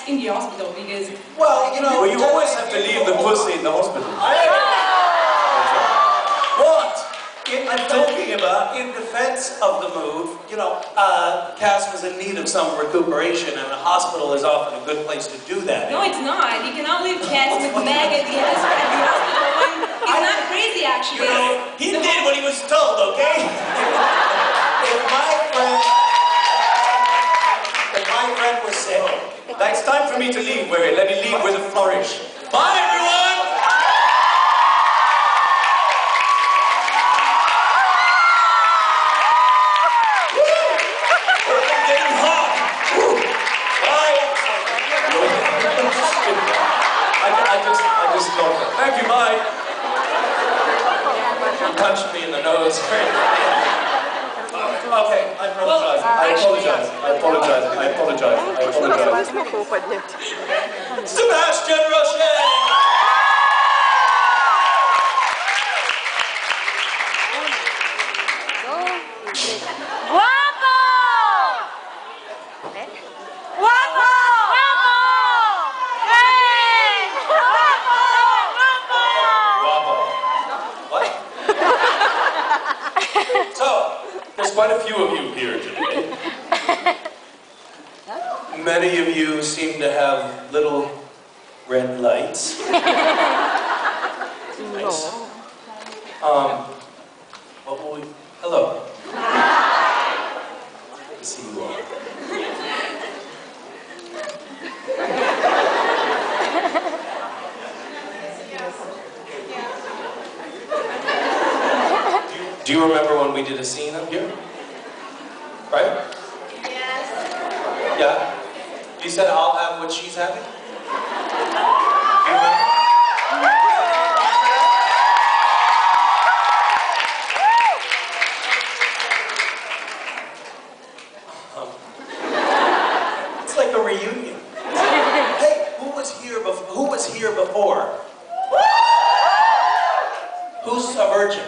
in the hospital because... Well, you know... Well, you always have to leave the pussy in the hospital. But, I'm talking about, in defense of the move, you know, Cass was in need of some recuperation, and a hospital is often a good place to do that. No, it's not. You cannot leave Cass with Meg at the hospital. It's not crazy, actually. You know, he did what he was told, okay? If my friend was sick, It's time for me to leave. Let me leave with a flourish. Bye, everyone! I'm getting hot. Bye. I just love it. Thank you, bye. You punched me in the nose. Okay, I apologize. I apologize. Sebastian Roche! Guapo! Guapo! Guapo! Hey! Guapo! Guapo. What? So, there's quite a few of you here today. Many of you seem to have little red lights. Nice. What will we... Hello. Good to see you all. Do you remember when we did a scene up here? Right? Yes. Yeah? You said I'll have what she's having? Do you remember? It's like a reunion. Hey, who was here before? Who's a virgin?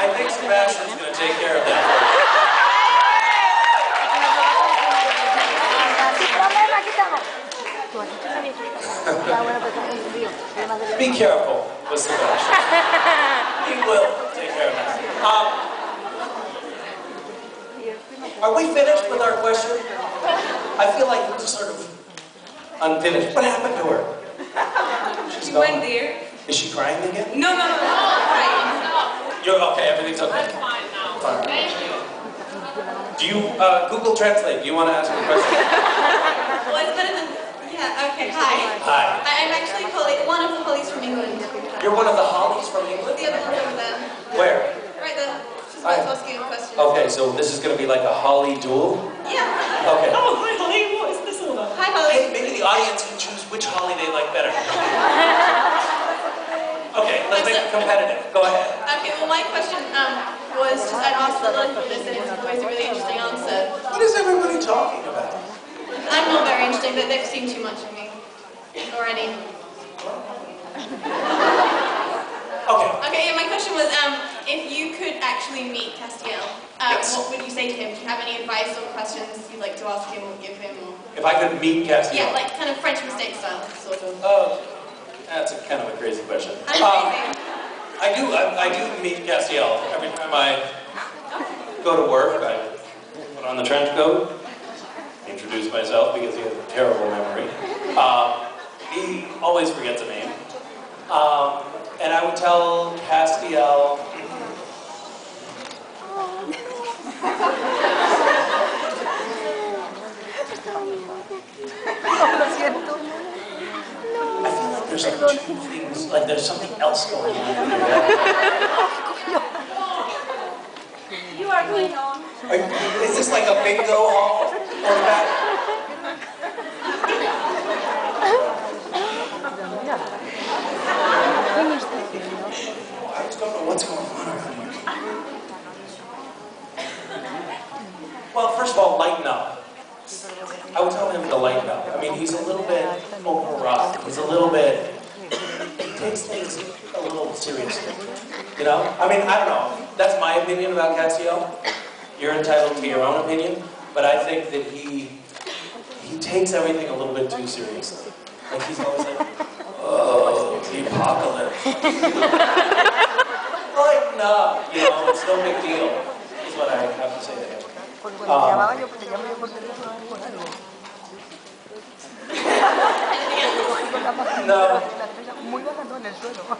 I think Sebastian's going to take care of that. Be careful with Sebastian. He will take care of that. Are we finished with our question? I feel like we're just sort of unfinished. What happened to her? She went there. Is she crying again? No. You're okay, everything's okay. That's fine now. Fine. Thank you. Do you, Google Translate, do you want to ask a question? Well, it's better than... Yeah, okay, hi. Hi. I'm actually one of the Hollies from England. You're one of the Hollies from England? The other one over there. Where? Right there. She's about to ask you a question. Okay, so this is going to be like a Holly duel? Yeah. Okay. Oh, hi, Holly. What is this all about? Hi, Holly. Hey, maybe the audience can choose which Holly they like better. Okay, let's make it competitive. Go ahead. Okay, well, my question was just, I'd asked a lot of people, and it's always a really interesting answer. What is everybody talking about? I'm not very interesting, but they've seen too much of me already. Okay, yeah, my question was, if you could actually meet Castiel, Yes. what would you say to him? Do you have any advice or questions you'd like to ask him or give him? Or... If I could meet Castiel? Yeah, like kind of French mistake style, sort of. Oh, that's a kind of a crazy question. I do meet Castiel every time I go to work. I put on the trench coat, introduce myself because he has a terrible memory. He always forgets a name. And I would tell Castiel... I feel like there's like two things, like there's something else going on. You are going on. Is this like a bingo hall? Or that? I just don't know what's going on around here. Well, first of all, lighten up. I would tell him to lighten up. I mean, he's a little bit overwrought. He's a little bit... He takes things a little seriously. You know? I mean, I don't know. That's my opinion about Castiel. You're entitled to your own opinion, but I think that he takes everything a little bit too seriously. Like he's always like, oh, the apocalypse. Like, nah, you know, it's no big deal, is what I have to say to him.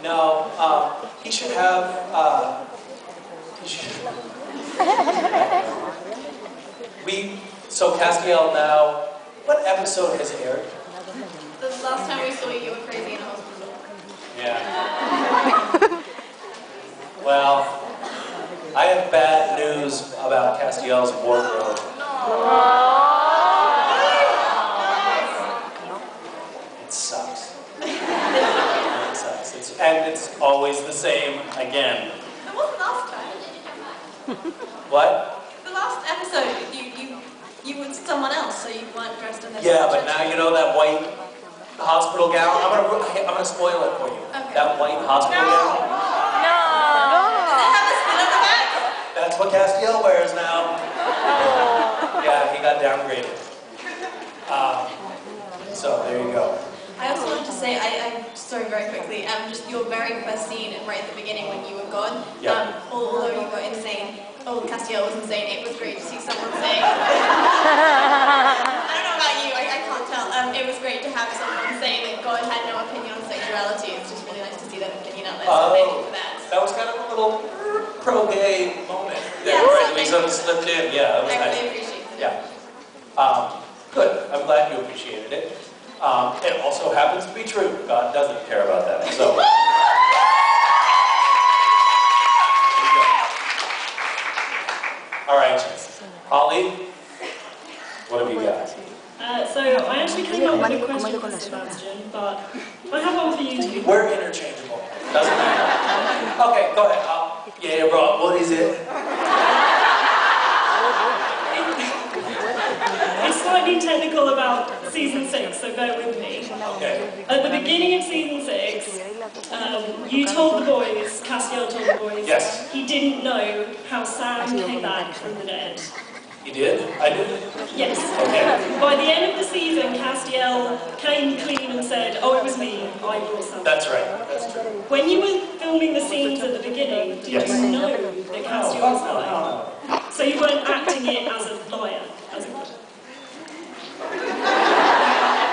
No, he should have, so Castiel now, what episode has aired? The last time we saw you, you were crazy in a hospital. Yeah. Well, I have bad news about Castiel's wardrobe. It sucks. It sucks. It's always the same again. It wasn't last time. What? The last episode, you were someone else, so you weren't dressed in this. Yeah, but now you know that white hospital gown? I'm gonna spoil it for you. Okay. That white hospital gown? Does it have a slit on the back? That's what Castiel wears now. Yeah, he got downgraded. So there you go. I also wanted to say, sorry, very quickly, just your very first scene right at the beginning when you were gone, Yeah. Although you were insane, Castiel was insane, it was great to see someone saying, I don't know about you, I can't tell, it was great to have someone say that God had no opinion on sexuality. It's just really nice to see that opinion out there, so thank you for that. That was kind of a little pro-gay moment. Yeah, Right? We sort of slipped in. Yeah, that was I nice. really appreciate it. Yeah. Good. I'm glad you appreciated it. It also happens to be true. God doesn't care about that. So. There you go. All right. Holly, what have you got? So I actually came up with a question for Sebastian, but I have one for you too. We're interchangeable. Doesn't matter. Okay, go ahead. Yeah, bro. What is it? It's slightly technical about season 6, so bear with me. Okay. At the beginning of season 6, you told the boys, Castiel told the boys, Yes. he didn't know how Sam came back from the dead. You did? I did? Yes. Okay. By the end of the season, Castiel came clean and said, oh, it was me, I brought Sam. That's right. That's true. When you were filming the scenes at the beginning, did Yes. you know that Castiel was lying? So you weren't acting it as a liar, as it were?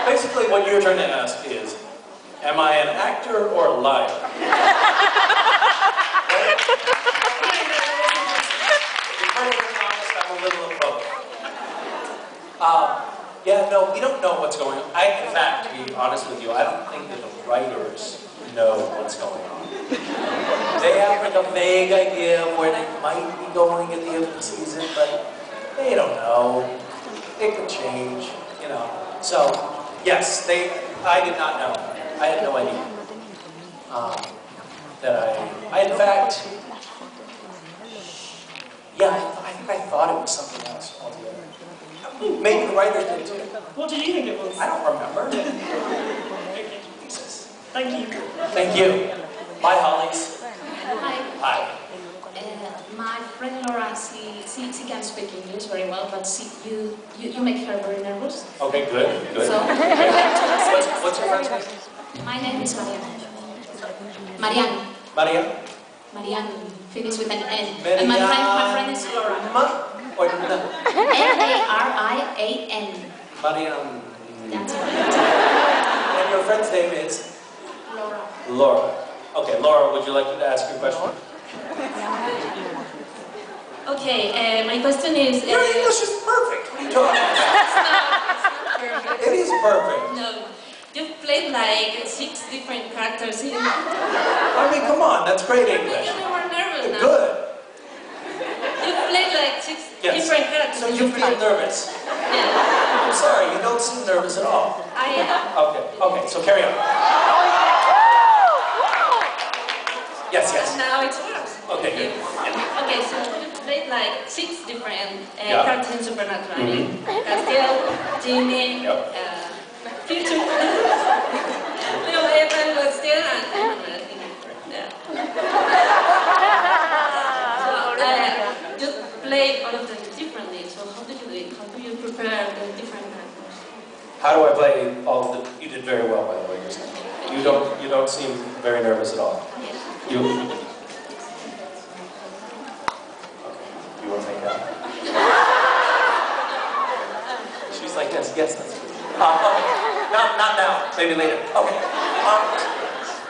Basically, what you're trying to ask is, am I an actor or a liar? Right? To be perfectly honest, I'm a little of both. Yeah, no, we don't know what's going on. In fact, to be honest with you, I don't think that the writers know what's going on. They have like a vague idea of where they might be going at the end of the season, but they don't know. It could change, you know. So, yes, I did not know. I had no idea. In fact, yeah, I think I thought it was something else altogether. Maybe the writers did too. What did you think it was? I don't remember. Okay. Jesus. Thank you. Thank you. Bye, Hollies. Hi. Hi. My friend Laura, she can speak English very well, but you make her very nervous. Okay, good, good. So, What's your friend's name? my name is Marianne. Marianne. Marianne? Marianne. Finish with an N. And my friend is Laura. Or no? Marian. Marianne. That's right. And your friend's name is? Laura. Laura. Okay, Laura, would you like to ask your question? Okay, my question is... Your English is perfect. What are you talking about? It is perfect. No, you've played like 6 different characters in... I mean, come on, that's great You're English. making me more nervous now. Good. You've played like 6 different characters. So you feel nervous. Yeah, I'm sorry, you don't seem nervous at all. I am. Okay, so carry on. Yes, yes. Now it's worse. Okay, good. Yeah. Okay, so you've played like 6 different Yeah. characters in Supernatural. Castiel, Jimmy, Yep. Future. No, Evan was still and yeah. So all of them differently. So how do you do it? How do you prepare the different characters? How do I play all of the... You did very well, by the way. You don't seem very nervous at all. You... Okay. You want to make out? She's like, yes, that's good. Okay. Not now. Maybe later. Okay.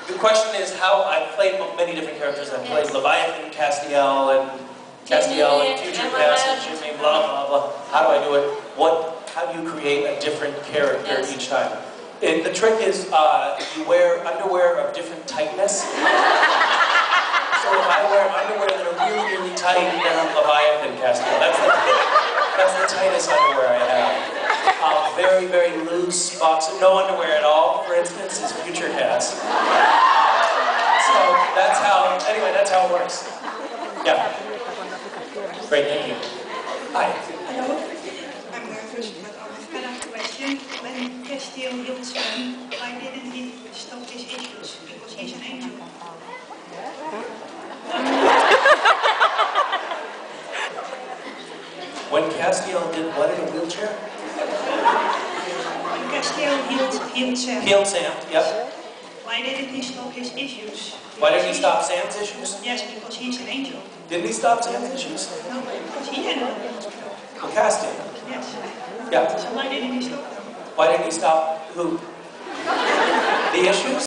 The question is how I've played many different characters. I've played Leviathan, Castiel, and Future Cast, and Jimmy, blah, blah, blah. How do I do it? How do you create a different character each time? And the trick is you wear underwear of different tightness. So if I wear underwear that are really, really tight, then I'm Leviathan Castiel. That's the tightest underwear I have. Very, very loose box, no underwear at all, for instance, is Future Cast. So that's how it works. Yeah. Great, thank you. Hi. Hello. I'm nervous, but I have a question. When Castiel healed Sam, why didn't he stop his issues? Because he's an angel. When Castiel did what in a wheelchair? When Castiel healed Sam. Healed Sam, yep. Why didn't he stop his issues? Why didn't he stop Sam's issues? Yes, because he's an angel. Didn't he stop Sam's issues? No, because he had them. Well, Castiel. Yes. Yeah. So why didn't he stop them? Why didn't he stop who? The issues?